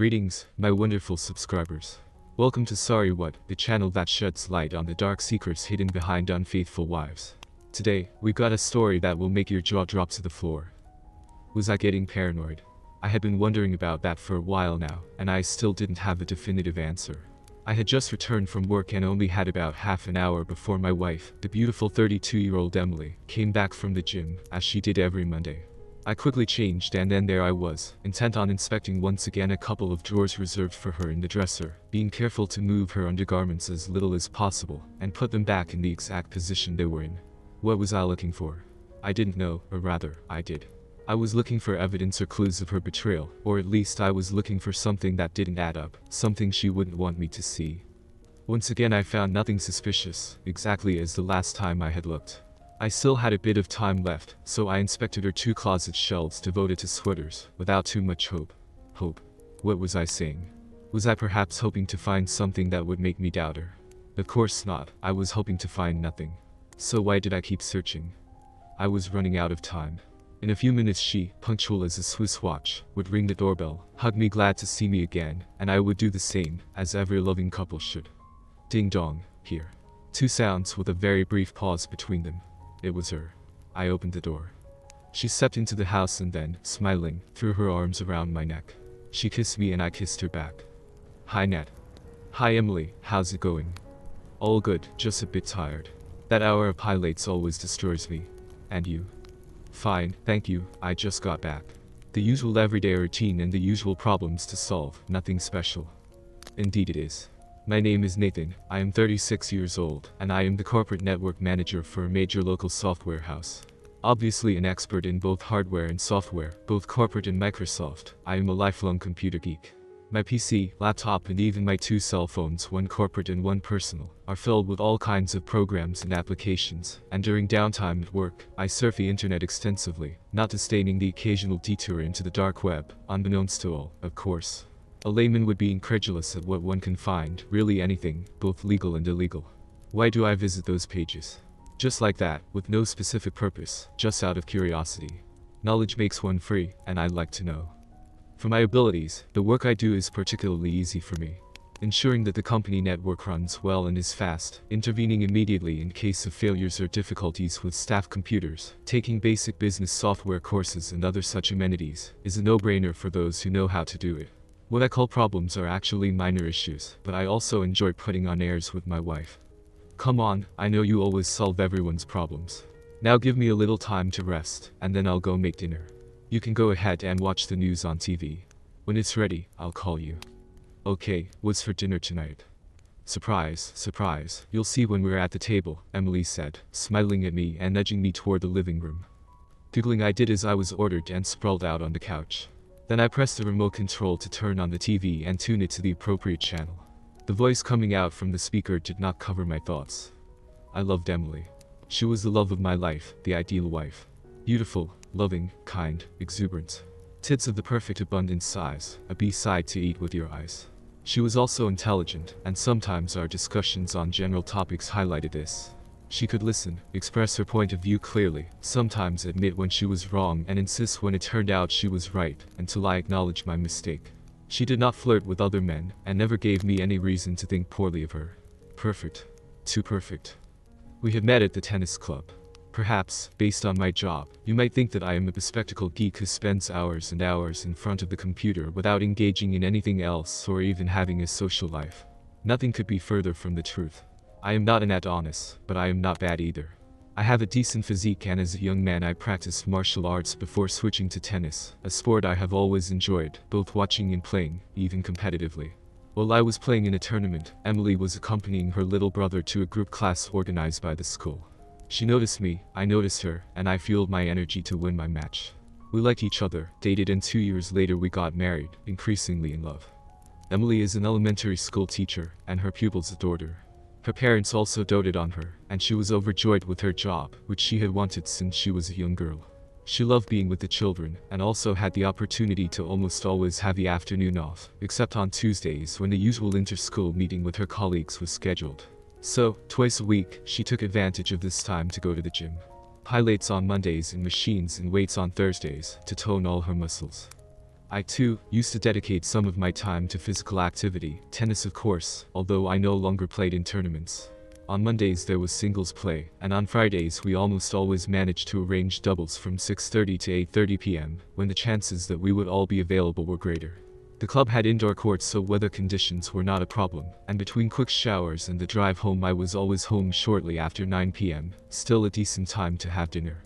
Greetings, my wonderful subscribers. Welcome to Sorry What, the channel that sheds light on the dark secrets hidden behind unfaithful wives. Today, we've got a story that will make your jaw drop to the floor. Was I getting paranoid? I had been wondering about that for a while now, and I still didn't have a definitive answer. I had just returned from work and only had about half an hour before my wife, the beautiful 32-year-old Emily, came back from the gym, as she did every Monday. I quickly changed and then there I was, intent on inspecting once again a couple of drawers reserved for her in the dresser, being careful to move her undergarments as little as possible, and put them back in the exact position they were in. What was I looking for? I didn't know, or rather, I did. I was looking for evidence or clues of her betrayal, or at least I was looking for something that didn't add up, something she wouldn't want me to see. Once again I found nothing suspicious, exactly as the last time I had looked. I still had a bit of time left, so I inspected her two closet shelves devoted to sweaters, without too much hope. Hope? What was I saying? Was I perhaps hoping to find something that would make me doubt her? Of course not, I was hoping to find nothing. So why did I keep searching? I was running out of time. In a few minutes she, punctual as a Swiss watch, would ring the doorbell, hug me glad to see me again, and I would do the same, as every loving couple should. Ding dong, here. Two sounds with a very brief pause between them. It was her. I opened the door. She stepped into the house and then, smiling, threw her arms around my neck. She kissed me and I kissed her back. Hi Nat. Hi Emily, how's it going? All good, just a bit tired. That hour of Pilates always destroys me. And you? Fine, thank you, I just got back. The usual everyday routine and the usual problems to solve, nothing special. Indeed it is. My name is Nathan, I am 36 years old, and I am the corporate network manager for a major local software house. Obviously an expert in both hardware and software, both corporate and Microsoft, I am a lifelong computer geek. My PC, laptop and even my two cell phones, one corporate and one personal, are filled with all kinds of programs and applications, and during downtime at work, I surf the internet extensively, not disdaining the occasional detour into the dark web, unbeknownst to all, of course. A layman would be incredulous at what one can find, really anything, both legal and illegal. Why do I visit those pages? Just like that, with no specific purpose, just out of curiosity. Knowledge makes one free, and I'd like to know. For my abilities, the work I do is particularly easy for me. Ensuring that the company network runs well and is fast, intervening immediately in case of failures or difficulties with staff computers, taking basic business software courses and other such amenities, is a no-brainer for those who know how to do it. What I call problems are actually minor issues, but I also enjoy putting on airs with my wife. Come on, I know you always solve everyone's problems. Now give me a little time to rest, and then I'll go make dinner. You can go ahead and watch the news on TV. When it's ready, I'll call you. Okay, what's for dinner tonight? Surprise, surprise, you'll see when we're at the table, Emily said, smiling at me and nudging me toward the living room. Giggling I did as I was ordered and sprawled out on the couch. Then I pressed the remote control to turn on the TV and tune it to the appropriate channel. The voice coming out from the speaker did not cover my thoughts. I loved Emily. She was the love of my life, the ideal wife. Beautiful, loving, kind, exuberant. Tits of the perfect abundant size, a B-side to eat with your eyes. She was also intelligent, and sometimes our discussions on general topics highlighted this. She could listen, express her point of view clearly, sometimes admit when she was wrong and insist when it turned out she was right, until I acknowledged my mistake. She did not flirt with other men, and never gave me any reason to think poorly of her. Perfect. Too perfect. We had met at the tennis club. Perhaps, based on my job, you might think that I am a bespectacled geek who spends hours and hours in front of the computer without engaging in anything else or even having a social life. Nothing could be further from the truth. I am not an Adonis, but I am not bad either. I have a decent physique and as a young man I practiced martial arts before switching to tennis, a sport I have always enjoyed, both watching and playing, even competitively. While I was playing in a tournament, Emily was accompanying her little brother to a group class organized by the school. She noticed me, I noticed her, and I fueled my energy to win my match. We liked each other, dated and 2 years later we got married, increasingly in love. Emily is an elementary school teacher, and her pupils adored her. Her parents also doted on her, and she was overjoyed with her job, which she had wanted since she was a young girl. She loved being with the children, and also had the opportunity to almost always have the afternoon off, except on Tuesdays when the usual inter-school meeting with her colleagues was scheduled. So, twice a week, she took advantage of this time to go to the gym. Pilates on Mondays and machines and weights on Thursdays, to tone all her muscles. I too used to dedicate some of my time to physical activity, tennis of course, although I no longer played in tournaments. On Mondays there was singles play, and on Fridays we almost always managed to arrange doubles from 6:30 to 8:30 p.m., when the chances that we would all be available were greater. The club had indoor courts, so weather conditions were not a problem, and between quick showers and the drive home I was always home shortly after 9 p.m., still a decent time to have dinner.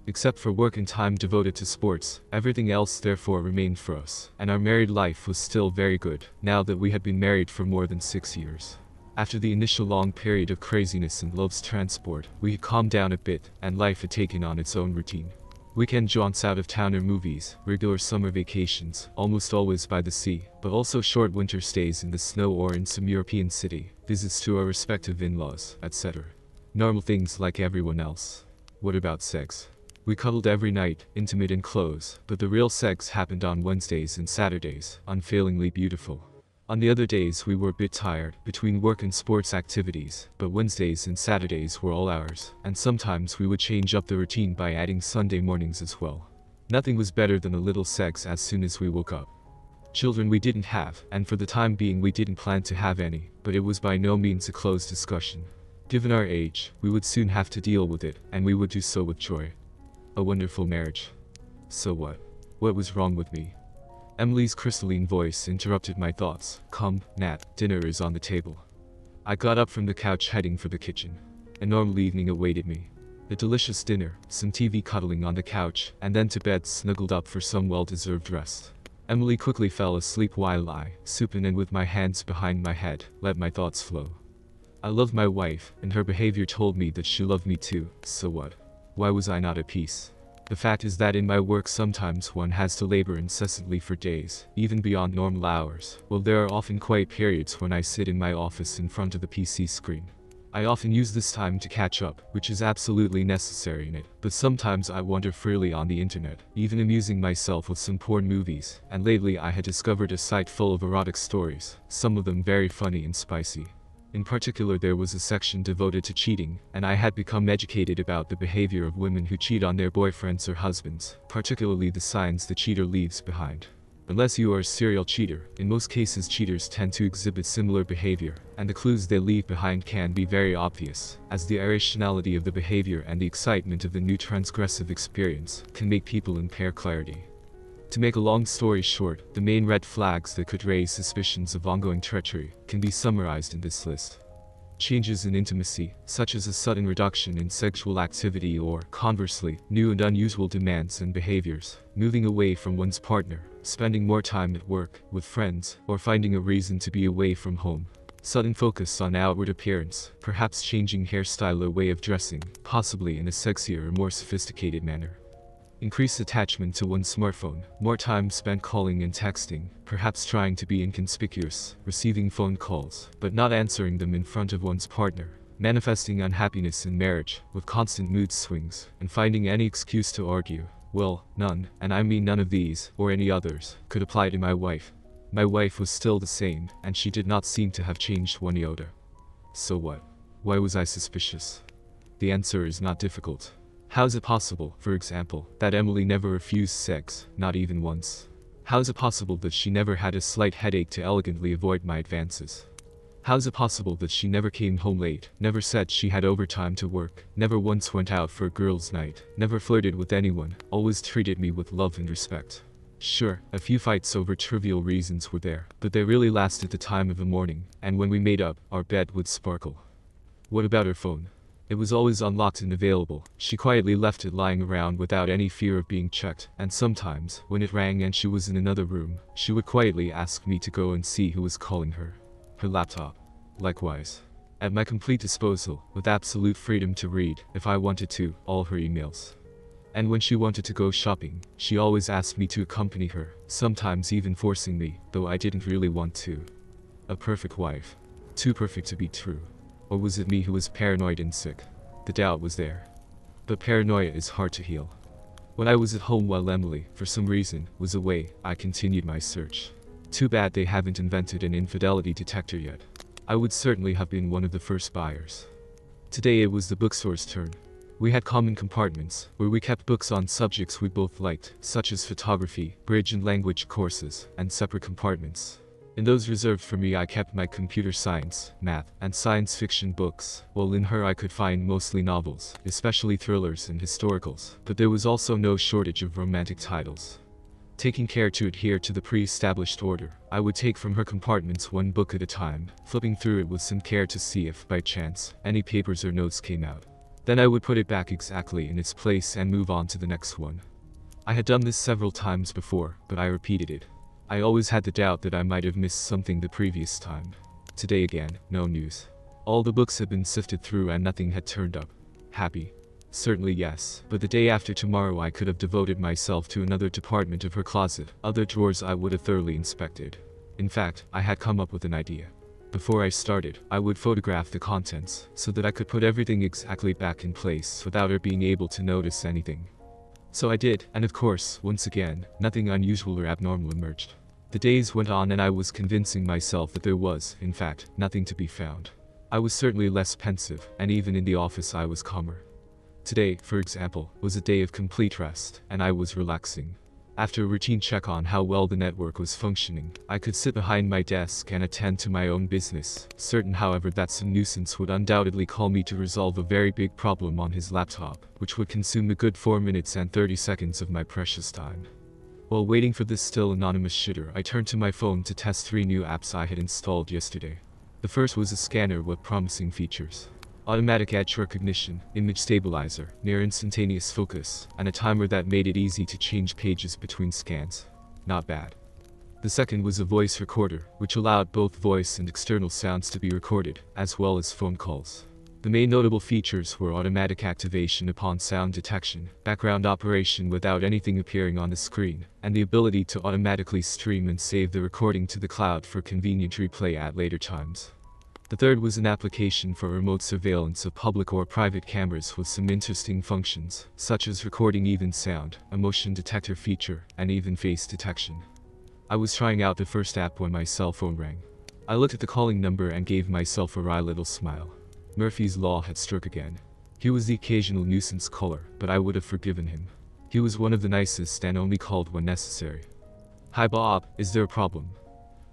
Except for work and time devoted to sports, everything else therefore remained for us, and our married life was still very good, now that we had been married for more than 6 years. After the initial long period of craziness and love's transport, we had calmed down a bit, and life had taken on its own routine. Weekend jaunts out of town or movies, regular summer vacations, almost always by the sea, but also short winter stays in the snow or in some European city, visits to our respective in-laws, etc. Normal things like everyone else. What about sex? We cuddled every night, intimate and close, but the real sex happened on Wednesdays and Saturdays, unfailingly beautiful. On the other days we were a bit tired, between work and sports activities, but Wednesdays and Saturdays were all ours, and sometimes we would change up the routine by adding Sunday mornings as well. Nothing was better than a little sex as soon as we woke up. Children we didn't have, and for the time being we didn't plan to have any, but it was by no means a closed discussion. Given our age, we would soon have to deal with it, and we would do so with joy. A wonderful marriage. So what? What was wrong with me? Emily's crystalline voice interrupted my thoughts. Come, Nat, dinner is on the table. I got up from the couch heading for the kitchen. A normal evening awaited me. A delicious dinner, some TV cuddling on the couch, and then to bed snuggled up for some well-deserved rest. Emily quickly fell asleep while I, supine and with my hands behind my head, let my thoughts flow. I loved my wife, and her behavior told me that she loved me too, so what? Why was I not at peace? The fact is that in my work sometimes one has to labor incessantly for days, even beyond normal hours. Well, there are often quiet periods when I sit in my office in front of the PC screen. I often use this time to catch up, which is absolutely necessary in it, but sometimes I wander freely on the internet, even amusing myself with some porn movies, and lately I had discovered a site full of erotic stories, some of them very funny and spicy. In particular, there was a section devoted to cheating, and I had become educated about the behavior of women who cheat on their boyfriends or husbands, particularly the signs the cheater leaves behind. Unless you are a serial cheater, in most cases cheaters tend to exhibit similar behavior, and the clues they leave behind can be very obvious, as the irrationality of the behavior and the excitement of the new transgressive experience can make people impair clarity. To make a long story short, the main red flags that could raise suspicions of ongoing treachery can be summarized in this list. Changes in intimacy, such as a sudden reduction in sexual activity or, conversely, new and unusual demands and behaviors, moving away from one's partner, spending more time at work, with friends, or finding a reason to be away from home. Sudden focus on outward appearance, perhaps changing hairstyle or way of dressing, possibly in a sexier or more sophisticated manner. Increased attachment to one's smartphone, more time spent calling and texting, perhaps trying to be inconspicuous, receiving phone calls, but not answering them in front of one's partner, manifesting unhappiness in marriage, with constant mood swings, and finding any excuse to argue. Well, none, and I mean none of these, or any others, could apply to my wife. My wife was still the same, and she did not seem to have changed one iota. So what? Why was I suspicious? The answer is not difficult. How is it possible, for example, that Emily never refused sex, not even once? How is it possible that she never had a slight headache to elegantly avoid my advances? How is it possible that she never came home late, never said she had overtime to work, never once went out for a girls' night, never flirted with anyone, always treated me with love and respect? Sure, a few fights over trivial reasons were there, but they really lasted the time of a morning, and when we made up, our bed would sparkle. What about her phone? It was always unlocked and available. She quietly left it lying around without any fear of being checked, and sometimes, when it rang and she was in another room, she would quietly ask me to go and see who was calling her. Her laptop. Likewise. At my complete disposal, with absolute freedom to read, if I wanted to, all her emails. And when she wanted to go shopping, she always asked me to accompany her, sometimes even forcing me, though I didn't really want to. A perfect wife. Too perfect to be true. Or was it me who was paranoid and sick? The doubt was there. But paranoia is hard to heal. When I was at home while Emily, for some reason, was away, I continued my search. Too bad they haven't invented an infidelity detector yet. I would certainly have been one of the first buyers. Today it was the bookstore's turn. We had common compartments, where we kept books on subjects we both liked, such as photography, bridge and language courses, and separate compartments. In those reserved for me I kept my computer science, math, and science fiction books, while in her I could find mostly novels, especially thrillers and historicals, but there was also no shortage of romantic titles. Taking care to adhere to the pre-established order, I would take from her compartments one book at a time, flipping through it with some care to see if, by chance, any papers or notes came out. Then I would put it back exactly in its place and move on to the next one. I had done this several times before, but I repeated it. I always had the doubt that I might have missed something the previous time. Today again, no news. All the books had been sifted through and nothing had turned up. Happy? Certainly yes, but the day after tomorrow I could have devoted myself to another department of her closet. Other drawers I would have thoroughly inspected. In fact, I had come up with an idea. Before I started, I would photograph the contents, so that I could put everything exactly back in place without her being able to notice anything. So I did, and of course, once again, nothing unusual or abnormal emerged. The days went on and I was convincing myself that there was, in fact, nothing to be found. I was certainly less pensive, and even in the office I was calmer. Today, for example, was a day of complete rest, and I was relaxing. After a routine check on how well the network was functioning, I could sit behind my desk and attend to my own business, certain however that some nuisance would undoubtedly call me to resolve a very big problem on his laptop, which would consume a good 4 minutes and 30 seconds of my precious time. While waiting for this still anonymous shitter, I turned to my phone to test 3 new apps I had installed yesterday. The first was a scanner with promising features. Automatic edge recognition, image stabilizer, near instantaneous focus, and a timer that made it easy to change pages between scans. Not bad. The second was a voice recorder, which allowed both voice and external sounds to be recorded, as well as phone calls. The main notable features were automatic activation upon sound detection, background operation without anything appearing on the screen, and the ability to automatically stream and save the recording to the cloud for convenient replay at later times. The third was an application for remote surveillance of public or private cameras with some interesting functions, such as recording even sound, a motion detector feature, and even face detection. I was trying out the first app when my cell phone rang. I looked at the calling number and gave myself a wry little smile. Murphy's Law had struck again. He was the occasional nuisance caller, but I would have forgiven him. He was one of the nicest and only called when necessary. Hi Bob, is there a problem?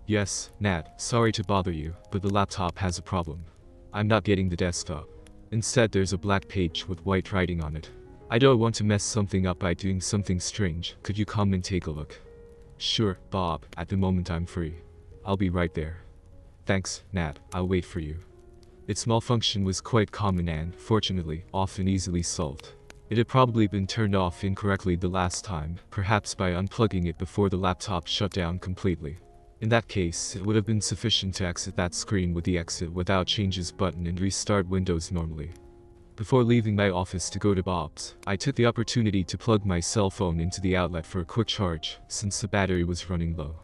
Yes, Nat, sorry to bother you, but the laptop has a problem. I'm not getting the desktop. Instead there's a black page with white writing on it. I don't want to mess something up by doing something strange. Could you come and take a look? Sure, Bob, at the moment I'm free. I'll be right there. Thanks, Nat, I'll wait for you. Its malfunction was quite common and, fortunately, often easily solved. It had probably been turned off incorrectly the last time, perhaps by unplugging it before the laptop shut down completely. In that case, it would have been sufficient to exit that screen with the exit without changes button and restart Windows normally. Before leaving my office to go to Bob's, I took the opportunity to plug my cell phone into the outlet for a quick charge, since the battery was running low.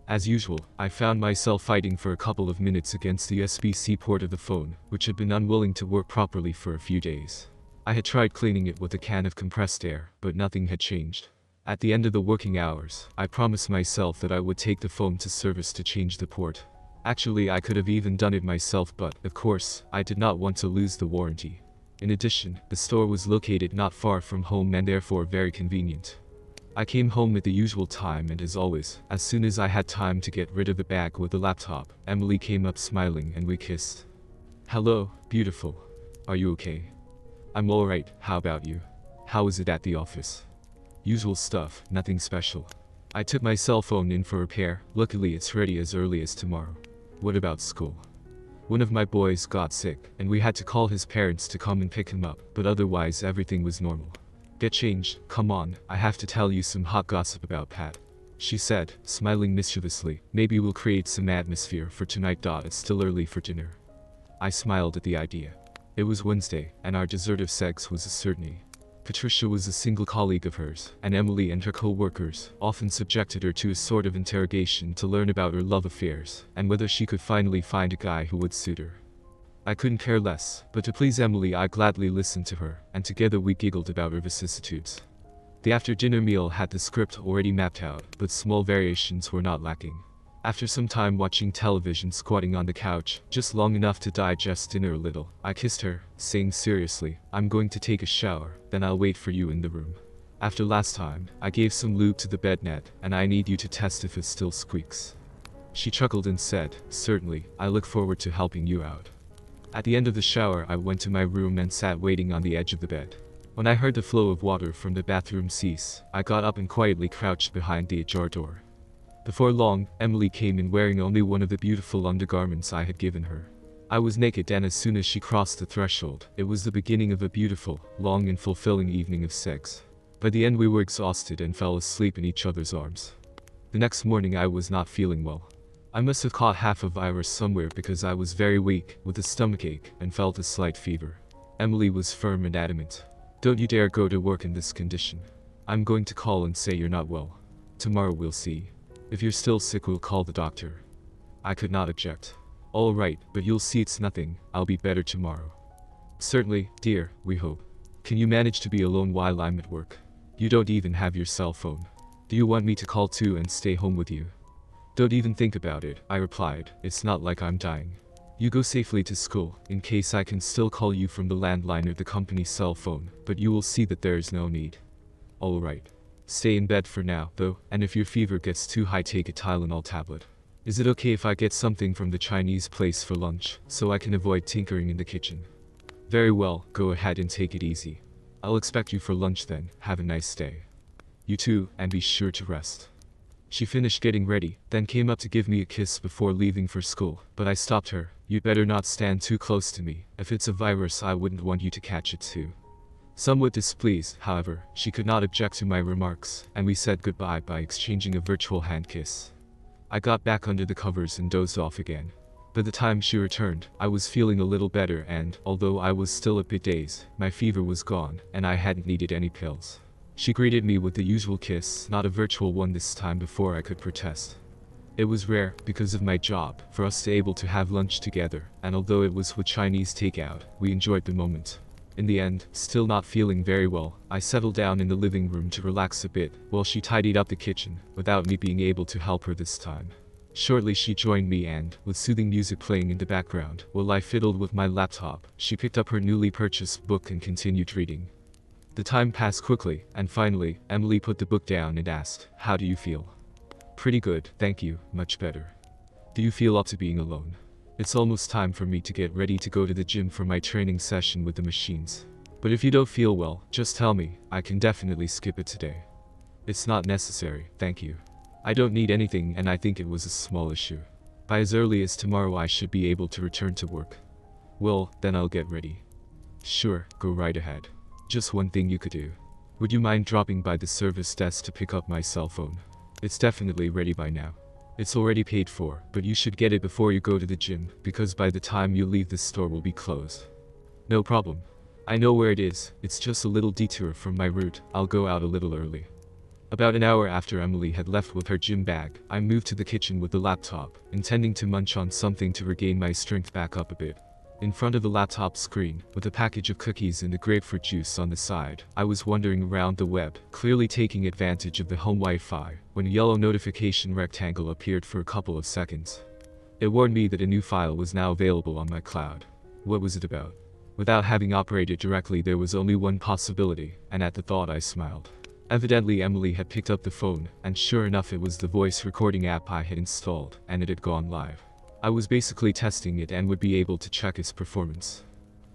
As usual, I found myself fighting for a couple of minutes against the USB-C port of the phone, which had been unwilling to work properly for a few days. I had tried cleaning it with a can of compressed air, but nothing had changed. At the end of the working hours, I promised myself that I would take the phone to service to change the port. Actually, I could have even done it myself, but, of course, I did not want to lose the warranty. In addition, the store was located not far from home and therefore very convenient. I came home at the usual time and as always, as soon as I had time to get rid of the bag with the laptop, Emily came up smiling and we kissed. Hello, beautiful. Are you okay? I'm alright, how about you? How is it at the office? Usual stuff, nothing special. I took my cell phone in for repair, luckily it's ready as early as tomorrow. What about school? One of my boys got sick, and we had to call his parents to come and pick him up, but otherwise everything was normal. Get changed, come on, I have to tell you some hot gossip about Pat. She said, smiling mischievously, maybe we'll create some atmosphere for tonight. It's still early for dinner. I smiled at the idea. It was Wednesday, and our dessert of sex was a certainty. Patricia was a single colleague of hers, and Emily and her co-workers often subjected her to a sort of interrogation to learn about her love affairs, and whether she could finally find a guy who would suit her. I couldn't care less, but to please Emily I gladly listened to her, and together we giggled about her vicissitudes. The after-dinner meal had the script already mapped out, but small variations were not lacking. After some time watching television squatting on the couch, just long enough to digest dinner a little, I kissed her, saying seriously, "I'm going to take a shower, then I'll wait for you in the room. After last time, I gave some lube to the bed net, and I need you to test if it still squeaks." She chuckled and said, "Certainly, I look forward to helping you out." At the end of the shower, I went to my room and sat waiting on the edge of the bed. When I heard the flow of water from the bathroom cease, I got up and quietly crouched behind the ajar door. Before long, Emily came in wearing only one of the beautiful undergarments I had given her. I was naked, and as soon as she crossed the threshold, it was the beginning of a beautiful, long and fulfilling evening of sex. By the end we were exhausted and fell asleep in each other's arms. The next morning I was not feeling well. I must have caught half a virus somewhere because I was very weak, with a stomachache, and felt a slight fever. Emily was firm and adamant. "Don't you dare go to work in this condition. I'm going to call and say you're not well. Tomorrow we'll see. If you're still sick, we'll call the doctor." I could not object. "All right, but you'll see it's nothing. I'll be better tomorrow." "Certainly, dear, we hope. Can you manage to be alone while I'm at work? You don't even have your cell phone. Do you want me to call too and stay home with you?" "Don't even think about it," I replied. "It's not like I'm dying. You go safely to school, in case I can still call you from the landline or the company's cell phone, but you will see that there is no need." "All right. Stay in bed for now, though, and if your fever gets too high, take a Tylenol tablet. Is it okay if I get something from the Chinese place for lunch, so I can avoid tinkering in the kitchen?" "Very well, go ahead and take it easy. I'll expect you for lunch then. Have a nice day." "You too, and be sure to rest." She finished getting ready, then came up to give me a kiss before leaving for school, but I stopped her. "You'd better not stand too close to me. If it's a virus, I wouldn't want you to catch it too." Somewhat displeased, however, she could not object to my remarks, and we said goodbye by exchanging a virtual hand kiss. I got back under the covers and dozed off again. By the time she returned, I was feeling a little better and, although I was still a bit dazed, my fever was gone, and I hadn't needed any pills. She greeted me with the usual kiss, not a virtual one this time, before I could protest. It was rare, because of my job, for us to be able to have lunch together, and although it was with Chinese takeout, we enjoyed the moment. In the end, still not feeling very well, I settled down in the living room to relax a bit, while she tidied up the kitchen, without me being able to help her this time. Shortly she joined me and, with soothing music playing in the background, while I fiddled with my laptop, she picked up her newly purchased book and continued reading. The time passed quickly, and finally, Emily put the book down and asked, "How do you feel?" "Pretty good, thank you, much better." "Do you feel up to being alone?" "It's almost time for me to get ready to go to the gym for my training session with the machines. But if you don't feel well, just tell me, I can definitely skip it today." "It's not necessary, thank you. I don't need anything, and I think it was a small issue. By as early as tomorrow I should be able to return to work." "Well, then I'll get ready." "Sure, go right ahead. Just one thing you could do. Would you mind dropping by the service desk to pick up my cell phone? It's definitely ready by now. It's already paid for, but you should get it before you go to the gym, because by the time you leave the store will be closed." "No problem. I know where it is. It's just a little detour from my route. I'll go out a little early." About an hour after Emily had left with her gym bag, I moved to the kitchen with the laptop, intending to munch on something to regain my strength back up a bit. In front of the laptop screen, with a package of cookies and the grapefruit juice on the side, I was wandering around the web, clearly taking advantage of the home Wi-Fi, when a yellow notification rectangle appeared for a couple of seconds. It warned me that a new file was now available on my cloud. What was it about? Without having operated directly, there was only one possibility, and at the thought I smiled. Evidently Emily had picked up the phone, and sure enough it was the voice recording app I had installed, and it had gone live. I was basically testing it and would be able to check its performance.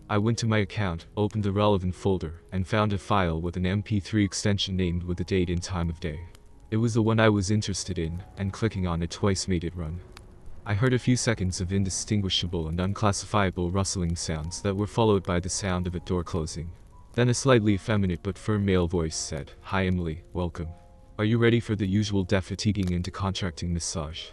I went to my account, opened the relevant folder, and found a file with an MP3 extension named with the date and time of day. It was the one I was interested in, and clicking on it twice made it run. I heard a few seconds of indistinguishable and unclassifiable rustling sounds that were followed by the sound of a door closing. Then a slightly effeminate but firm male voice said, "Hi Emily, welcome. Are you ready for the usual defatiguing and decontracting massage?"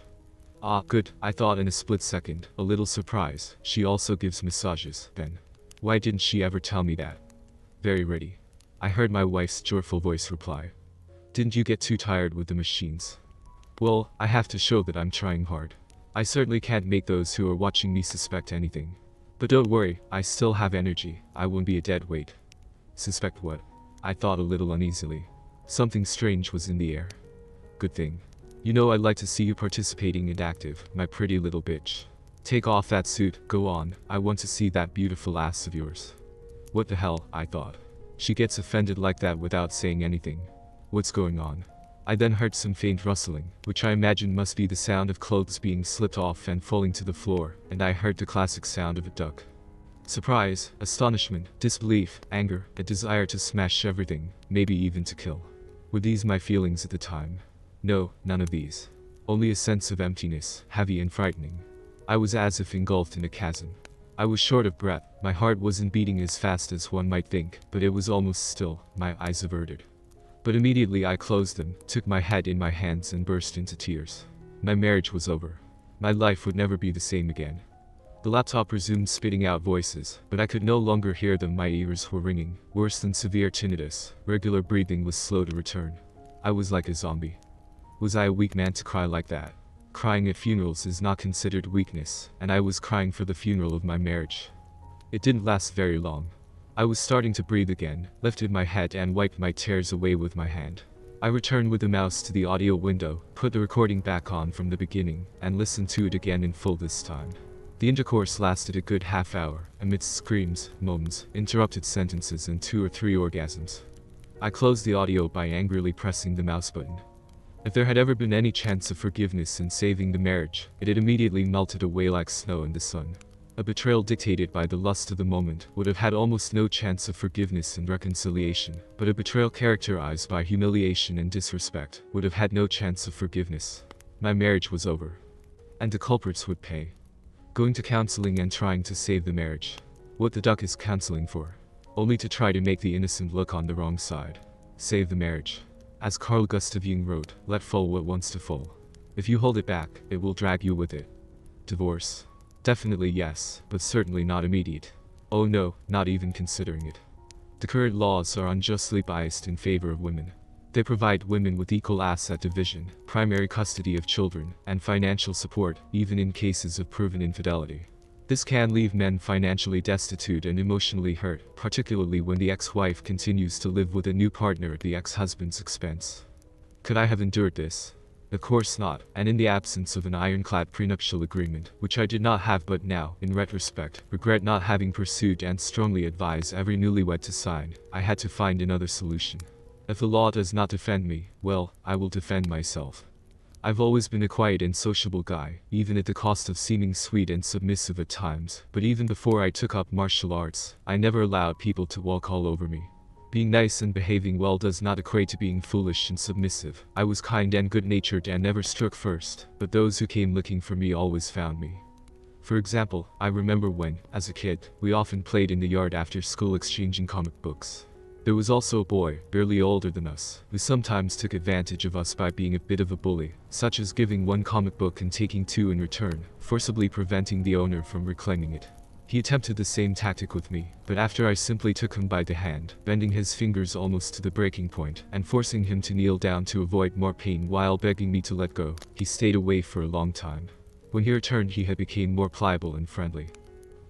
"Ah, good," I thought in a split second, a little surprised. She also gives massages, then. Why didn't she ever tell me that? "Very ready," I heard my wife's joyful voice reply. "Didn't you get too tired with the machines?" "Well, I have to show that I'm trying hard. I certainly can't make those who are watching me suspect anything. But don't worry, I still have energy. I won't be a dead weight." "Suspect what?" I thought a little uneasily. Something strange was in the air. "Good thing. You know I'd like to see you participating and active, my pretty little bitch. Take off that suit, go on, I want to see that beautiful ass of yours. What the hell, I thought. She gets offended like that without saying anything. What's going on? I then heard some faint rustling, which I imagine must be the sound of clothes being slipped off and falling to the floor, and I heard the classic sound of a duck. Surprise, astonishment, disbelief, anger, a desire to smash everything, maybe even to kill. Were these my feelings at the time? No, none of these. Only a sense of emptiness, heavy and frightening. I was as if engulfed in a chasm. I was short of breath, my heart wasn't beating as fast as one might think, but it was almost still, my eyes averted. But immediately I closed them, took my head in my hands and burst into tears. My marriage was over. My life would never be the same again. The laptop resumed spitting out voices, but I could no longer hear them. My ears were ringing, worse than severe tinnitus. Regular breathing was slow to return. I was like a zombie. Was I a weak man to cry like that? Crying at funerals is not considered weakness, and I was crying for the funeral of my marriage. It didn't last very long. I was starting to breathe again, lifted my head and wiped my tears away with my hand. I returned with the mouse to the audio window, put the recording back on from the beginning, and listened to it again in full this time. The intercourse lasted a good half hour, amidst screams, moans, interrupted sentences and 2 or 3 orgasms. I closed the audio by angrily pressing the mouse button. If there had ever been any chance of forgiveness in saving the marriage, it had immediately melted away like snow in the sun. A betrayal dictated by the lust of the moment would have had almost no chance of forgiveness and reconciliation, but a betrayal characterized by humiliation and disrespect would have had no chance of forgiveness. My marriage was over. And the culprits would pay. Going to counseling and trying to save the marriage. What the duck is counseling for? Only to try to make the innocent look on the wrong side. Save the marriage. As Carl Gustav Jung wrote, let fall what wants to fall. If you hold it back, it will drag you with it. Divorce. Definitely yes, but certainly not immediate. Oh no, not even considering it. The current laws are unjustly biased in favor of women. They provide women with equal asset division, primary custody of children, and financial support, even in cases of proven infidelity. This can leave men financially destitute and emotionally hurt, particularly when the ex-wife continues to live with a new partner at the ex-husband's expense. Could I have endured this? Of course not, and in the absence of an ironclad prenuptial agreement, which I did not have but now, in retrospect, regret not having pursued and strongly advise every newlywed to sign, I had to find another solution. If the law does not defend me, well, I will defend myself. I've always been a quiet and sociable guy, even at the cost of seeming sweet and submissive at times, but even before I took up martial arts, I never allowed people to walk all over me. Being nice and behaving well does not equate to being foolish and submissive. I was kind and good-natured and never struck first, but those who came looking for me always found me. For example, I remember when, as a kid, we often played in the yard after school exchanging comic books. There was also a boy, barely older than us, who sometimes took advantage of us by being a bit of a bully, such as giving 1 comic book and taking 2 in return, forcibly preventing the owner from reclaiming it. He attempted the same tactic with me, but after I simply took him by the hand, bending his fingers almost to the breaking point, and forcing him to kneel down to avoid more pain while begging me to let go, he stayed away for a long time. When he returned he had become more pliable and friendly.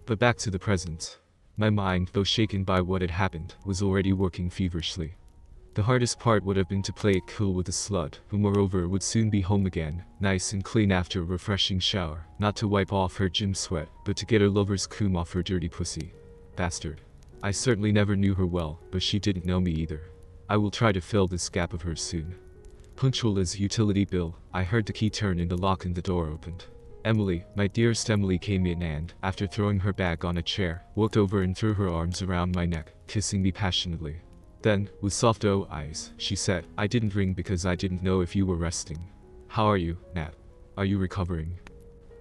But back to the present. My mind, though shaken by what had happened, was already working feverishly. The hardest part would have been to play it cool with the slut, who moreover would soon be home again, nice and clean after a refreshing shower, not to wipe off her gym sweat, but to get her lover's cum off her dirty pussy. Bastard. I certainly never knew her well, but she didn't know me either. I will try to fill this gap of hers soon. Punctual as a utility bill, I heard the key turn in the lock and the door opened. Emily, my dearest Emily came in and, after throwing her bag on a chair, walked over and threw her arms around my neck, kissing me passionately. Then, with soft doe eyes, she said, I didn't ring because I didn't know if you were resting. How are you, Nat? Are you recovering?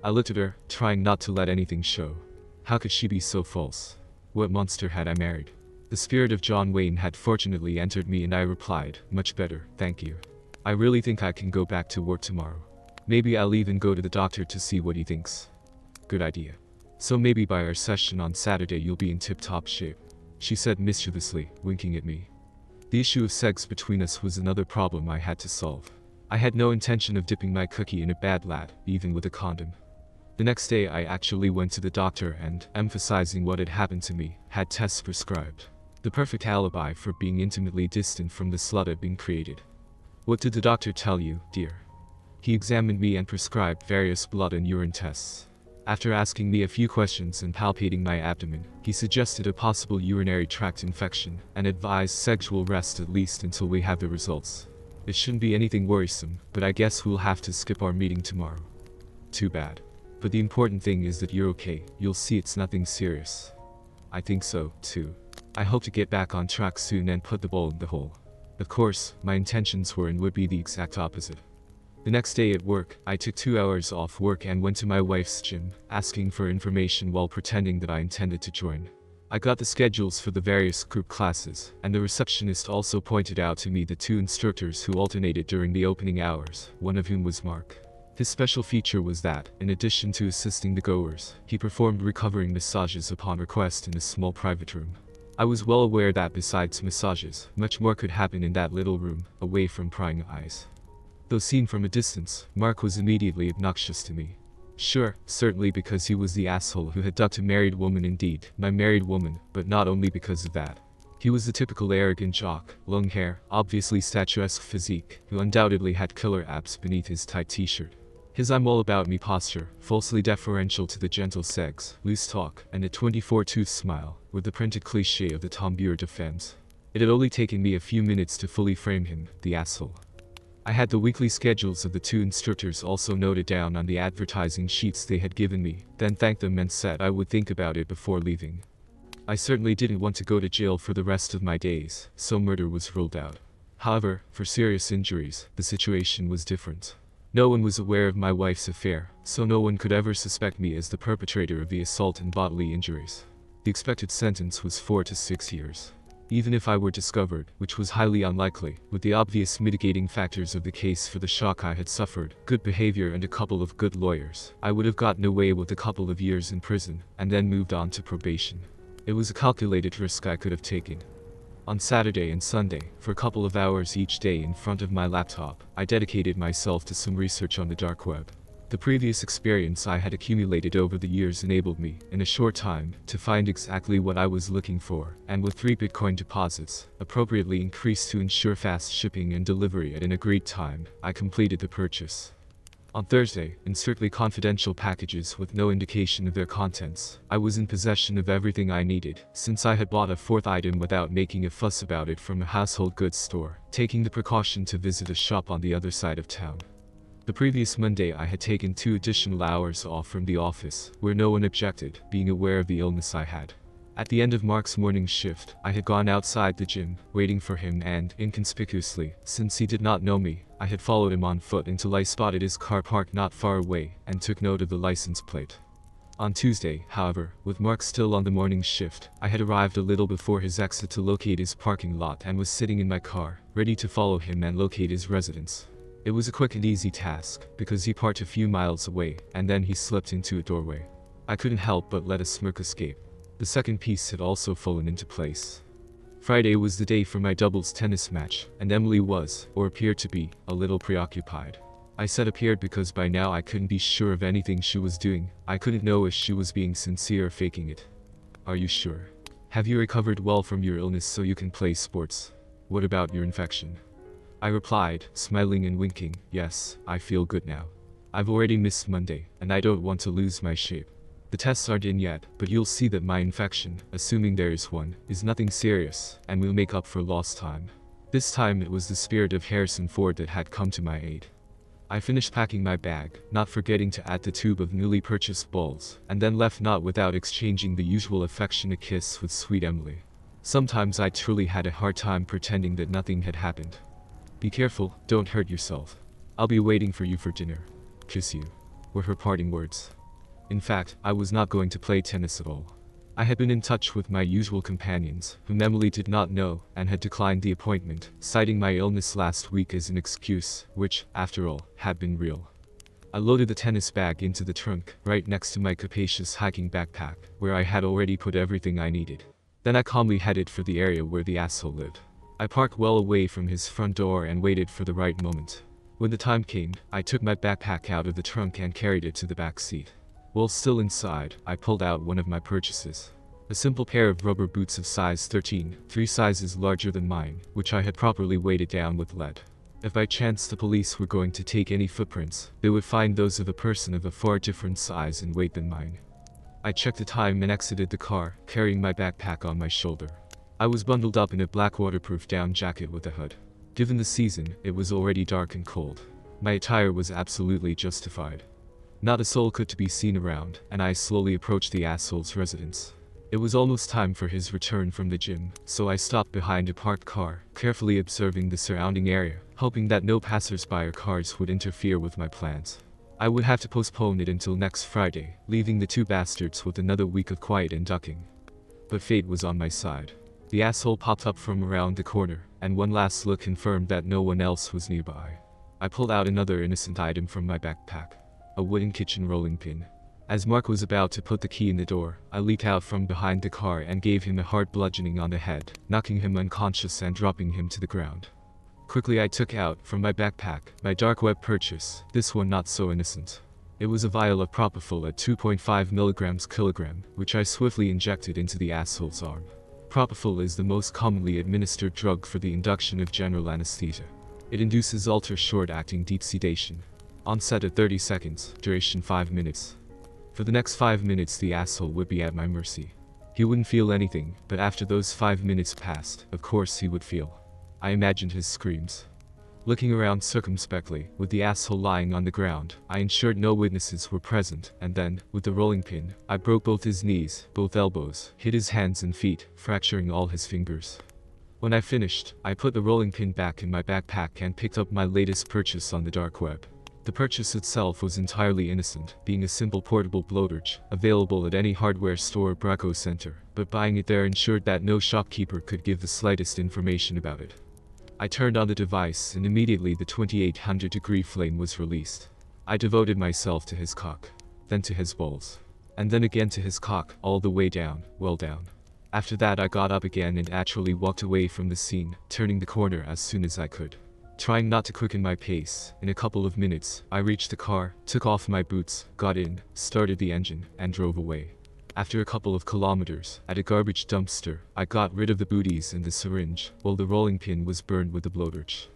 I looked at her, trying not to let anything show. How could she be so false? What monster had I married? The spirit of John Wayne had fortunately entered me and I replied, much better, thank you. I really think I can go back to work tomorrow. Maybe I'll even go to the doctor to see what he thinks. Good idea. So maybe by our session on Saturday you'll be in tip-top shape, she said mischievously, winking at me. The issue of sex between us was another problem I had to solve. I had no intention of dipping my cookie in a bad lad, even with a condom. The next day I actually went to the doctor and, emphasizing what had happened to me, had tests prescribed. The perfect alibi for being intimately distant from the slut had been created. What did the doctor tell you, dear? He examined me and prescribed various blood and urine tests. After asking me a few questions and palpating my abdomen, he suggested a possible urinary tract infection and advised sexual rest at least until we have the results. It shouldn't be anything worrisome, but I guess we'll have to skip our meeting tomorrow. Too bad. But the important thing is that you're okay. You'll see it's nothing serious. I think so, too. I hope to get back on track soon and put the ball in the hole. Of course, my intentions were and would be the exact opposite. The next day at work, I took 2 hours off work and went to my wife's gym, asking for information while pretending that I intended to join. I got the schedules for the various group classes, and the receptionist also pointed out to me the 2 instructors who alternated during the opening hours, one of whom was Mark. His special feature was that, in addition to assisting the goers, he performed recovering massages upon request in a small private room. I was well aware that besides massages, much more could happen in that little room, away from prying eyes. Though seen from a distance, Mark was immediately obnoxious to me. Sure, certainly because he was the asshole who had ducked a married woman, indeed, my married woman, but not only because of that. He was the typical arrogant jock, long hair, obviously statuesque physique, who undoubtedly had killer abs beneath his tight t-shirt. His I'm all about me posture, falsely deferential to the gentle sex, loose talk, and a 24-tooth smile, were the printed cliché of the tombeur de femmes. It had only taken me a few minutes to fully frame him, the asshole. I had the weekly schedules of the 2 instructors also noted down on the advertising sheets they had given me, then thanked them and said I would think about it before leaving. I certainly didn't want to go to jail for the rest of my days, so murder was ruled out. However, for serious injuries, the situation was different. No one was aware of my wife's affair, so no one could ever suspect me as the perpetrator of the assault and bodily injuries. The expected sentence was 4 to 6 years. Even if I were discovered, which was highly unlikely, with the obvious mitigating factors of the case for the shock I had suffered, good behavior and a couple of good lawyers, I would have gotten away with a couple of years in prison, and then moved on to probation. It was a calculated risk I could have taken. On Saturday and Sunday, for a couple of hours each day in front of my laptop, I dedicated myself to some research on the dark web. The previous experience I had accumulated over the years enabled me, in a short time, to find exactly what I was looking for, and with 3 Bitcoin deposits, appropriately increased to ensure fast shipping and delivery at an agreed time, I completed the purchase. On Thursday, in strictly confidential packages with no indication of their contents, I was in possession of everything I needed, since I had bought a 4th item without making a fuss about it from a household goods store, taking the precaution to visit a shop on the other side of town. The previous Monday I had taken 2 additional hours off from the office, where no one objected, being aware of the illness I had. At the end of Mark's morning shift, I had gone outside the gym, waiting for him and, inconspicuously, since he did not know me, I had followed him on foot until I spotted his car parked not far away, and took note of the license plate. On Tuesday, however, with Mark still on the morning shift, I had arrived a little before his exit to locate his parking lot and was sitting in my car, ready to follow him and locate his residence. It was a quick and easy task, because he parked a few miles away, and then he slipped into a doorway. I couldn't help but let a smirk escape. The second piece had also fallen into place. Friday was the day for my doubles tennis match, and Emily was, or appeared to be, a little preoccupied. I said appeared because by now I couldn't be sure of anything she was doing. I couldn't know if she was being sincere or faking it. Are you sure? Have you recovered well from your illness so you can play sports? What about your infection? I replied, smiling and winking, yes, I feel good now. I've already missed Monday, and I don't want to lose my shape. The tests aren't in yet, but you'll see that my infection, assuming there is one, is nothing serious, and will make up for lost time. This time it was the spirit of Harrison Ford that had come to my aid. I finished packing my bag, not forgetting to add the tube of newly purchased balls, and then left not without exchanging the usual affectionate kiss with sweet Emily. Sometimes I truly had a hard time pretending that nothing had happened. Be careful, don't hurt yourself. I'll be waiting for you for dinner. Kiss you, were her parting words. In fact, I was not going to play tennis at all. I had been in touch with my usual companions, whom Emily did not know, and had declined the appointment, citing my illness last week as an excuse, which, after all, had been real. I loaded the tennis bag into the trunk, right next to my capacious hiking backpack, where I had already put everything I needed. Then I calmly headed for the area where the asshole lived. I parked well away from his front door and waited for the right moment. When the time came, I took my backpack out of the trunk and carried it to the back seat. While still inside, I pulled out one of my purchases. A simple pair of rubber boots of size 13, 3 sizes larger than mine, which I had properly weighted down with lead. If by chance the police were going to take any footprints, they would find those of a person of a far different size and weight than mine. I checked the time and exited the car, carrying my backpack on my shoulder. I was bundled up in a black waterproof down jacket with a hood. Given the season, it was already dark and cold. My attire was absolutely justified. Not a soul could be seen around, and I slowly approached the asshole's residence. It was almost time for his return from the gym, so I stopped behind a parked car, carefully observing the surrounding area, hoping that no passersby or cars would interfere with my plans. I would have to postpone it until next Friday, leaving the two bastards with another week of quiet and ducking. But fate was on my side. The asshole popped up from around the corner, and one last look confirmed that no one else was nearby. I pulled out another innocent item from my backpack. A wooden kitchen rolling pin. As Mark was about to put the key in the door, I leaped out from behind the car and gave him a hard bludgeoning on the head, knocking him unconscious and dropping him to the ground. Quickly I took out, from my backpack, my dark web purchase, this one not so innocent. It was a vial of propofol at 2.5 milligrams kilogram, which I swiftly injected into the asshole's arm. Propofol is the most commonly administered drug for the induction of general anesthesia. It induces ultra-short-acting deep sedation. Onset at 30 seconds, duration 5 minutes. For the next 5 minutes the asshole would be at my mercy. He wouldn't feel anything, but after those 5 minutes passed, of course he would feel. I imagined his screams. Looking around circumspectly, with the asshole lying on the ground, I ensured no witnesses were present, and then, with the rolling pin, I broke both his knees, both elbows, hit his hands and feet, fracturing all his fingers. When I finished, I put the rolling pin back in my backpack and picked up my latest purchase on the dark web. The purchase itself was entirely innocent, being a simple portable blowtorch, available at any hardware store or Braco center, but buying it there ensured that no shopkeeper could give the slightest information about it. I turned on the device and immediately the 2800-degree flame was released. I devoted myself to his cock, then to his balls, and then again to his cock, all the way down, well down. After that I got up again and actually walked away from the scene, turning the corner as soon as I could. Trying not to quicken my pace, in a couple of minutes, I reached the car, took off my boots, got in, started the engine, and drove away. After a couple of kilometers, at a garbage dumpster, I got rid of the booties and the syringe, while the rolling pin was burned with the blowtorch.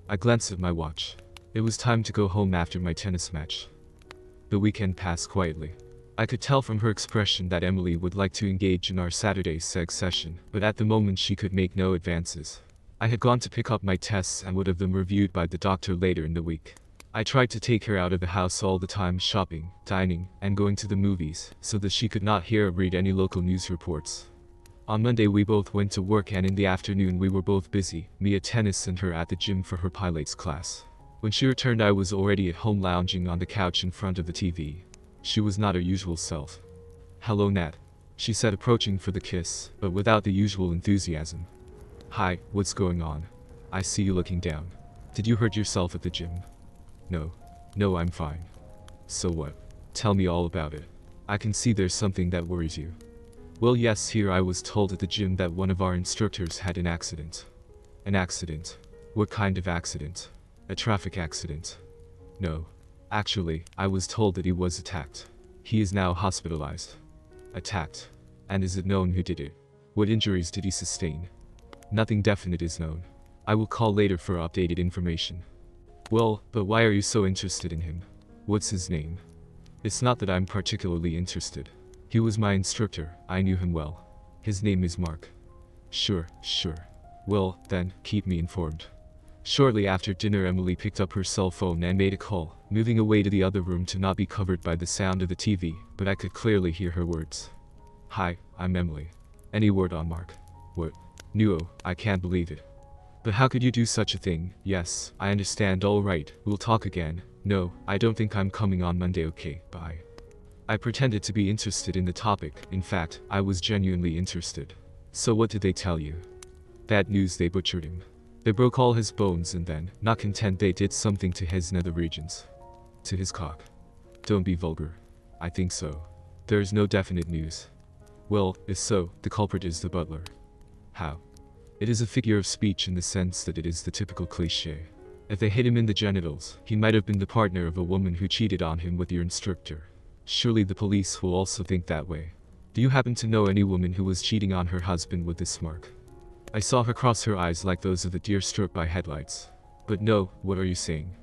I glanced at my watch. It was time to go home after my tennis match. The weekend passed quietly. I could tell from her expression that Emily would like to engage in our Saturday sex session, but at the moment she could make no advances. I had gone to pick up my tests and would have them reviewed by the doctor later in the week. I tried to take her out of the house all the time shopping, dining, and going to the movies, so that she could not hear or read any local news reports. On Monday we both went to work and in the afternoon we were both busy, me at tennis and her at the gym for her Pilates class. When she returned I was already at home lounging on the couch in front of the TV. She was not her usual self. "Hello Nat," she said, approaching for the kiss, but without the usual enthusiasm. "Hi, what's going on? I see you looking down. Did you hurt yourself at the gym?" No, I'm fine." "So what? Tell me all about it. I can see there's something that worries you." "Well yes, here I was told at the gym that one of our instructors had an accident." "An accident? What kind of accident? A traffic accident?" "No. Actually, I was told that he was attacked. He is now hospitalized." "Attacked? And is it known who did it? What injuries did he sustain?" "Nothing definite is known. I will call later for updated information." "Well, but why are you so interested in him? What's his name?" "It's not that I'm particularly interested. He was my instructor, I knew him well. His name is Mark." Sure. Well, then, keep me informed." Shortly after dinner Emily picked up her cell phone and made a call, moving away to the other room to not be covered by the sound of the TV, but I could clearly hear her words. "Hi, I'm Emily. Any word on Mark?" "What? No, I can't believe it. But how could you do such a thing?" "Yes, I understand, all right, we'll talk again." "No, I don't think I'm coming on Monday, okay, bye." I pretended to be interested in the topic, in fact, I was genuinely interested. "So what did they tell you?" "Bad news, they butchered him. They broke all his bones and then, not content, they did something to his nether regions. To his cock." "Don't be vulgar." "I think so. There is no definite news." "Well, if so, the culprit is the butler." "How?" "It is a figure of speech in the sense that it is the typical cliché. If they hit him in the genitals, he might have been the partner of a woman who cheated on him with your instructor. Surely the police will also think that way. Do you happen to know any woman who was cheating on her husband with this Mark?" I saw her cross her eyes like those of a deer struck by headlights. But no, what are you saying?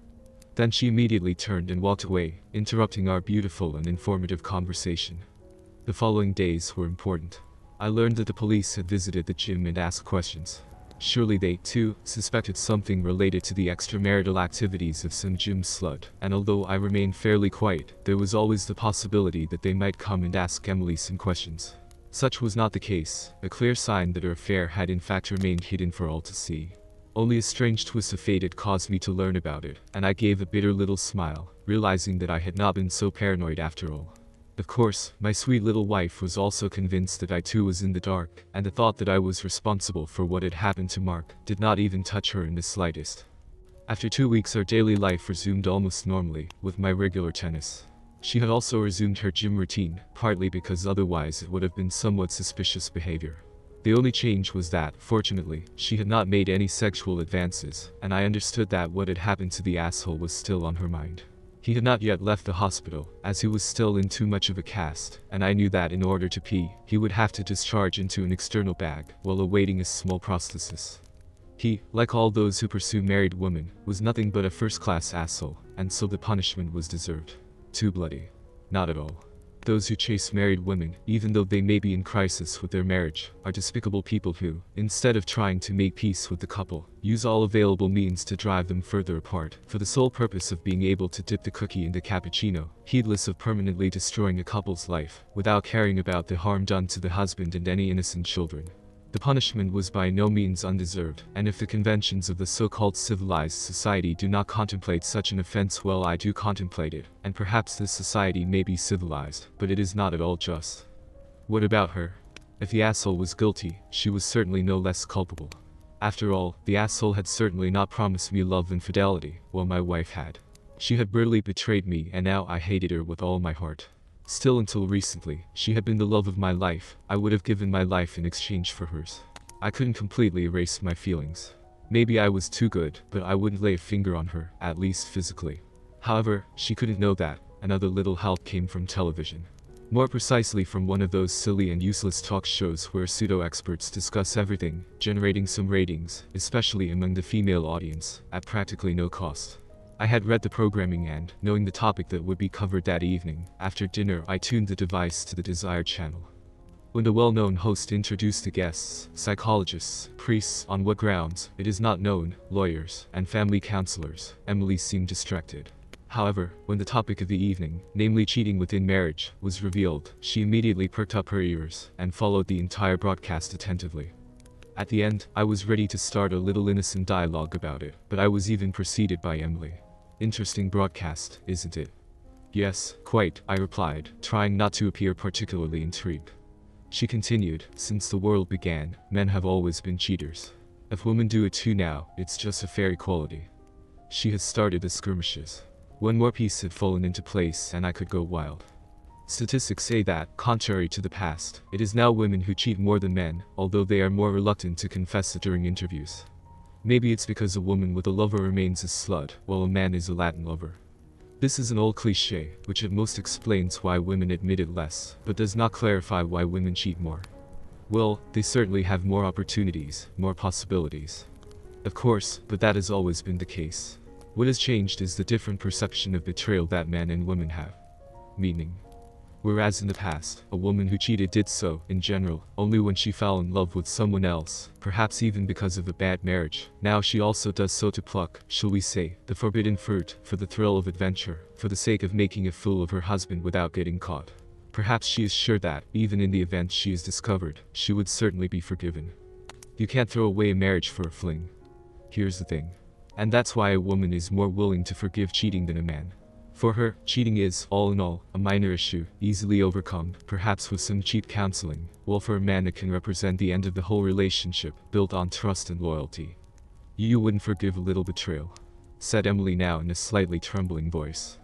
Then she immediately turned and walked away, interrupting our beautiful and informative conversation. The following days were important. I learned that the police had visited the gym and asked questions. Surely they, too, suspected something related to the extramarital activities of some gym slut, and although I remained fairly quiet, there was always the possibility that they might come and ask Emily some questions. Such was not the case, a clear sign that her affair had in fact remained hidden for all to see. Only a strange twist of fate had caused me to learn about it, and I gave a bitter little smile, realizing that I had not been so paranoid after all. Of course, my sweet little wife was also convinced that I too was in the dark, and the thought that I was responsible for what had happened to Mark did not even touch her in the slightest. After 2 weeks our daily life resumed almost normally, with my regular tennis. She had also resumed her gym routine, partly because otherwise it would have been somewhat suspicious behavior. The only change was that, fortunately, she had not made any sexual advances, and I understood that what had happened to the asshole was still on her mind. He had not yet left the hospital, as he was still in too much of a cast, and I knew that in order to pee, he would have to discharge into an external bag, while awaiting a small prosthesis. He, like all those who pursue married women, was nothing but a first-class asshole, and so the punishment was deserved. Too bloody. Not at all. Those who chase married women, even though they may be in crisis with their marriage, are despicable people who, instead of trying to make peace with the couple, use all available means to drive them further apart, for the sole purpose of being able to dip the cookie in the cappuccino, heedless of permanently destroying a couple's life, without caring about the harm done to the husband and any innocent children. The punishment was by no means undeserved, and if the conventions of the so-called civilized society do not contemplate such an offense, well, I do contemplate it, and perhaps this society may be civilized, but it is not at all just. What about her? If the asshole was guilty, she was certainly no less culpable. After all, the asshole had certainly not promised me love and fidelity, while my wife had. She had brutally betrayed me, and now I hated her with all my heart. Still, until recently, she had been the love of my life. I would have given my life in exchange for hers. I couldn't completely erase my feelings. Maybe I was too good, but I wouldn't lay a finger on her, at least physically. However, she couldn't know that. Another little help came from television. More precisely from one of those silly and useless talk shows where pseudo-experts discuss everything, generating some ratings, especially among the female audience, at practically no cost. I had read the programming and, knowing the topic that would be covered that evening, after dinner I tuned the device to the desired channel. When the well-known host introduced the guests, psychologists, priests, on what grounds, it is not known, lawyers, and family counselors, Emily seemed distracted. However, when the topic of the evening, namely cheating within marriage, was revealed, she immediately perked up her ears, and followed the entire broadcast attentively. At the end, I was ready to start a little innocent dialogue about it, but I was even preceded by Emily. Interesting broadcast, isn't it? Yes, quite, I replied, trying not to appear particularly intrigued. She continued, since the world began, men have always been cheaters. If women do it too now, it's just a fair equality. She has started the skirmishes. One more piece had fallen into place and I could go wild. Statistics say that, contrary to the past, it is now women who cheat more than men, although they are more reluctant to confess it during interviews. Maybe it's because a woman with a lover remains a slut, while a man is a Latin lover. This is an old cliché, which at most explains why women admit it less, but does not clarify why women cheat more. Well, they certainly have more opportunities, more possibilities. Of course, but that has always been the case. What has changed is the different perception of betrayal that men and women have. Meaning, whereas in the past, a woman who cheated did so, in general, only when she fell in love with someone else, perhaps even because of a bad marriage, now she also does so to pluck, shall we say, the forbidden fruit, for the thrill of adventure, for the sake of making a fool of her husband without getting caught. Perhaps she is sure that, even in the event she is discovered, she would certainly be forgiven. You can't throw away a marriage for a fling. Here's the thing. And that's why a woman is more willing to forgive cheating than a man. For her, cheating is, all in all, a minor issue, easily overcome, perhaps with some cheap counseling, while for a man it can represent the end of the whole relationship, built on trust and loyalty. You wouldn't forgive a little betrayal, said Emily now in a slightly trembling voice.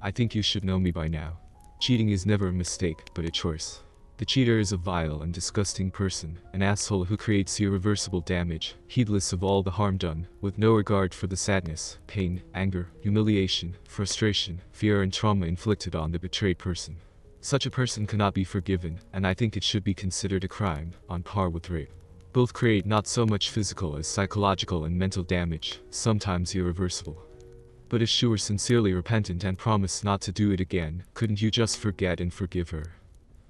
I think you should know me by now. Cheating is never a mistake, but a choice. The cheater is a vile and disgusting person, an asshole who creates irreversible damage, heedless of all the harm done, with no regard for the sadness, pain, anger, humiliation, frustration, fear and trauma inflicted on the betrayed person. Such a person cannot be forgiven, and I think it should be considered a crime, on par with rape. Both create not so much physical as psychological and mental damage, sometimes irreversible. But if she were sincerely repentant and promised not to do it again, couldn't you just forget and forgive her?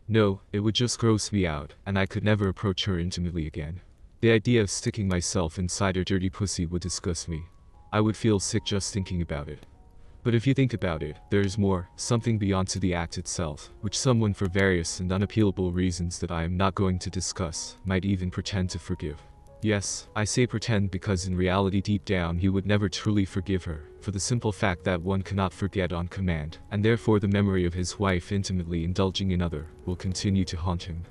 No, it would just gross me out, and I could never approach her intimately again. The idea of sticking myself inside her dirty pussy would disgust me. I would feel sick just thinking about it. But if you think about it, there is more, something beyond to the act itself, which someone for various and unappealable reasons that I am not going to discuss, might even pretend to forgive. Yes, I say pretend because in reality deep down he would never truly forgive her, for the simple fact that one cannot forget on command, and therefore the memory of his wife intimately indulging another will continue to haunt him.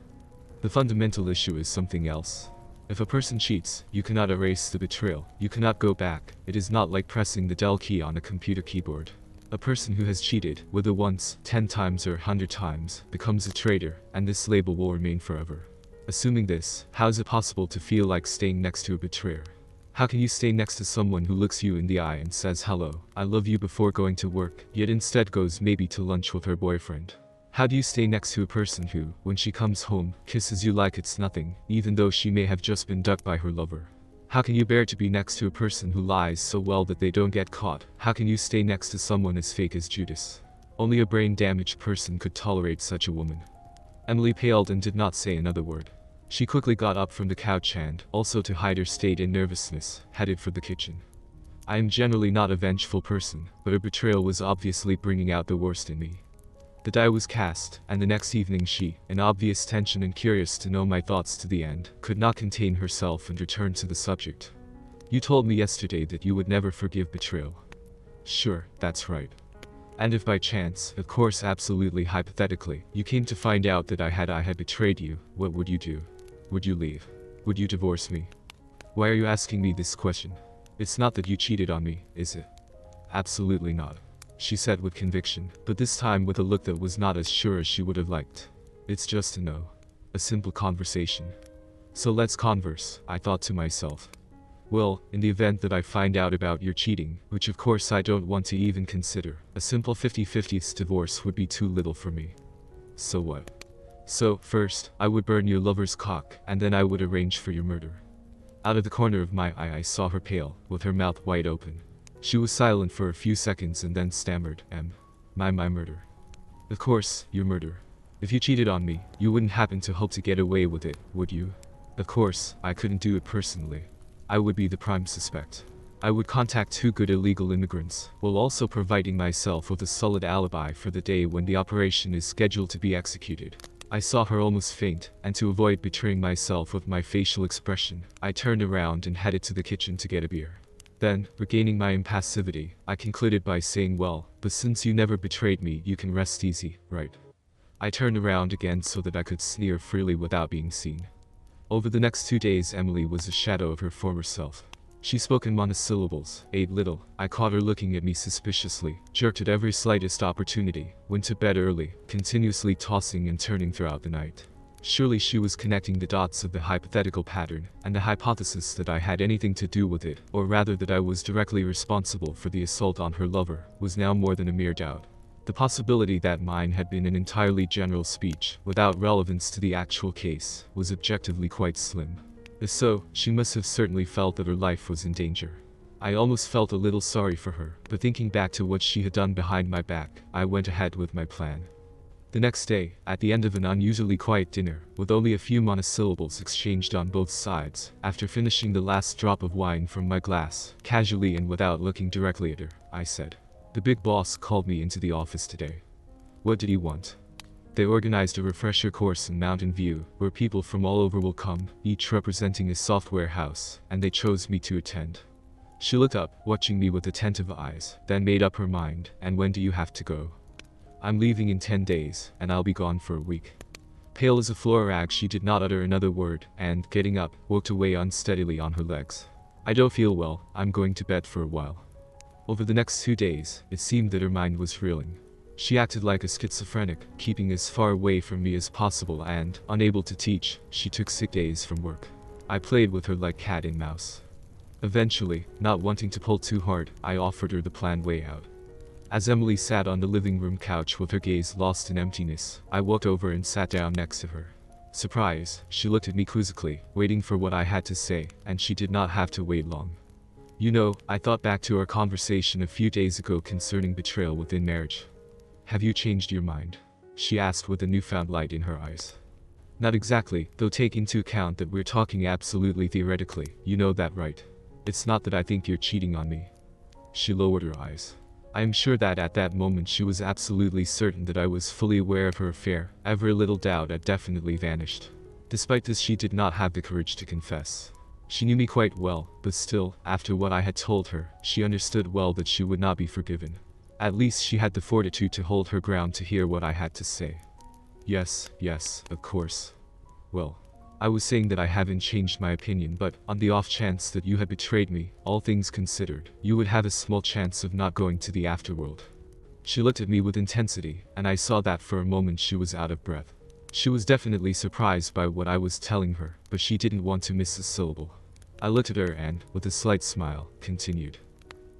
The fundamental issue is something else. If a person cheats, you cannot erase the betrayal, you cannot go back. It is not like pressing the del key on a computer keyboard. A person who has cheated, whether once, 10 times or 100 times, becomes a traitor, and this label will remain forever. Assuming this, how is it possible to feel like staying next to a betrayer? How can you stay next to someone who looks you in the eye and says hello, I love you before going to work, yet instead goes maybe to lunch with her boyfriend? How do you stay next to a person who, when she comes home, kisses you like it's nothing, even though she may have just been ducked by her lover? How can you bear to be next to a person who lies so well that they don't get caught? How can you stay next to someone as fake as Judas? Only a brain-damaged person could tolerate such a woman. Emily paled and did not say another word. She quickly got up from the couch and, also to hide her state and nervousness, headed for the kitchen. I am generally not a vengeful person, but her betrayal was obviously bringing out the worst in me. The die was cast, and the next evening she, in obvious tension and curious to know my thoughts to the end, could not contain herself and returned to the subject. You told me yesterday that you would never forgive betrayal. Sure, that's right. And if by chance, of course absolutely hypothetically, you came to find out that I had betrayed you, what would you do? Would you leave? Would you divorce me? Why are you asking me this question? It's not that you cheated on me, is it? Absolutely not, she said with conviction, but this time with a look that was not as sure as she would have liked. It's just a no. A simple conversation. So let's converse, I thought to myself. Well, in the event that I find out about your cheating, which of course I don't want to even consider, a simple 50-50 divorce would be too little for me. So what? So, first, I would burn your lover's cock, and then I would arrange for your murder. Out of the corner of my eye I saw her pale, with her mouth wide open. She was silent for a few seconds and then stammered, my murder. Of course, your murder. If you cheated on me, you wouldn't happen to hope to get away with it, would you? Of course, I couldn't do it personally. I would be the prime suspect. I would contact 2 good illegal immigrants, while also providing myself with a solid alibi for the day when the operation is scheduled to be executed. I saw her almost faint, and to avoid betraying myself with my facial expression, I turned around and headed to the kitchen to get a beer. Then, regaining my impassivity, I concluded by saying, well, but since you never betrayed me, you can rest easy, right? I turned around again so that I could sneer freely without being seen. Over the next 2 days Emily was a shadow of her former self. She spoke in monosyllables, ate little. I caught her looking at me suspiciously, jerked at every slightest opportunity, went to bed early, continuously tossing and turning throughout the night. Surely she was connecting the dots of the hypothetical pattern, and the hypothesis that I had anything to do with it, or rather that I was directly responsible for the assault on her lover, was now more than a mere doubt. The possibility that mine had been an entirely general speech, without relevance to the actual case, was objectively quite slim. If so, she must have certainly felt that her life was in danger. I almost felt a little sorry for her, but thinking back to what she had done behind my back, I went ahead with my plan. The next day, at the end of an unusually quiet dinner, with only a few monosyllables exchanged on both sides, after finishing the last drop of wine from my glass, casually and without looking directly at her, I said, "The big boss called me into the office today." "What did he want?" "They organized a refresher course in Mountain View, where people from all over will come, each representing a software house, and they chose me to attend." She looked up, watching me with attentive eyes, then made up her mind. "And when do you have to go?" "I'm leaving in 10 days, and I'll be gone for a week." Pale as a floor rag, she did not utter another word, and, getting up, walked away unsteadily on her legs. "I don't feel well, I'm going to bed for a while." Over the next 2 days, it seemed that her mind was reeling. She acted like a schizophrenic, keeping as far away from me as possible and, unable to teach, she took sick days from work. I played with her like cat and mouse. Eventually, not wanting to pull too hard, I offered her the planned way out. As Emily sat on the living room couch with her gaze lost in emptiness, I walked over and sat down next to her. Surprise, she looked at me quizzically, waiting for what I had to say, and she did not have to wait long. You know, I thought back to our conversation a few days ago concerning betrayal within marriage. Have you changed your mind? She asked with a newfound light in her eyes. Not exactly, though take into account that we're talking absolutely theoretically, you know that right? It's not that I think you're cheating on me. She lowered her eyes. I am sure that at that moment she was absolutely certain that I was fully aware of her affair. Every little doubt had definitely vanished. Despite this, she did not have the courage to confess. She knew me quite well, but still, after what I had told her, she understood well that she would not be forgiven. At least she had the fortitude to hold her ground to hear what I had to say. Yes, of course. Well, I was saying that I haven't changed my opinion, but on the off chance that you had betrayed me, all things considered, you would have a small chance of not going to the afterworld. She looked at me with intensity, and I saw that for a moment she was out of breath. She was definitely surprised by what I was telling her, but she didn't want to miss a syllable. I looked at her and, with a slight smile, continued.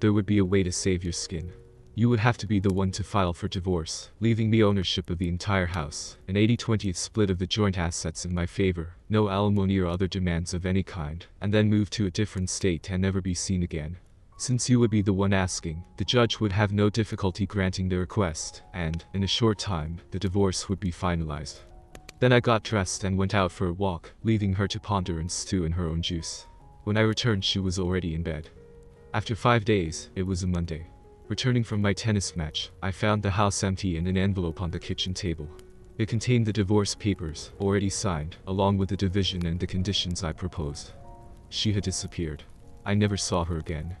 There would be a way to save your skin. You would have to be the one to file for divorce, leaving me ownership of the entire house, an 80-20 split of the joint assets in my favor, no alimony or other demands of any kind, and then move to a different state and never be seen again. Since you would be the one asking, the judge would have no difficulty granting the request, and, in a short time, the divorce would be finalized. Then I got dressed and went out for a walk, leaving her to ponder and stew in her own juice. When I returned, she was already in bed. After 5 days, it was a Monday. Returning from my tennis match, I found the house empty and an envelope on the kitchen table. It contained the divorce papers, already signed, along with the division and the conditions I proposed. She had disappeared. I never saw her again.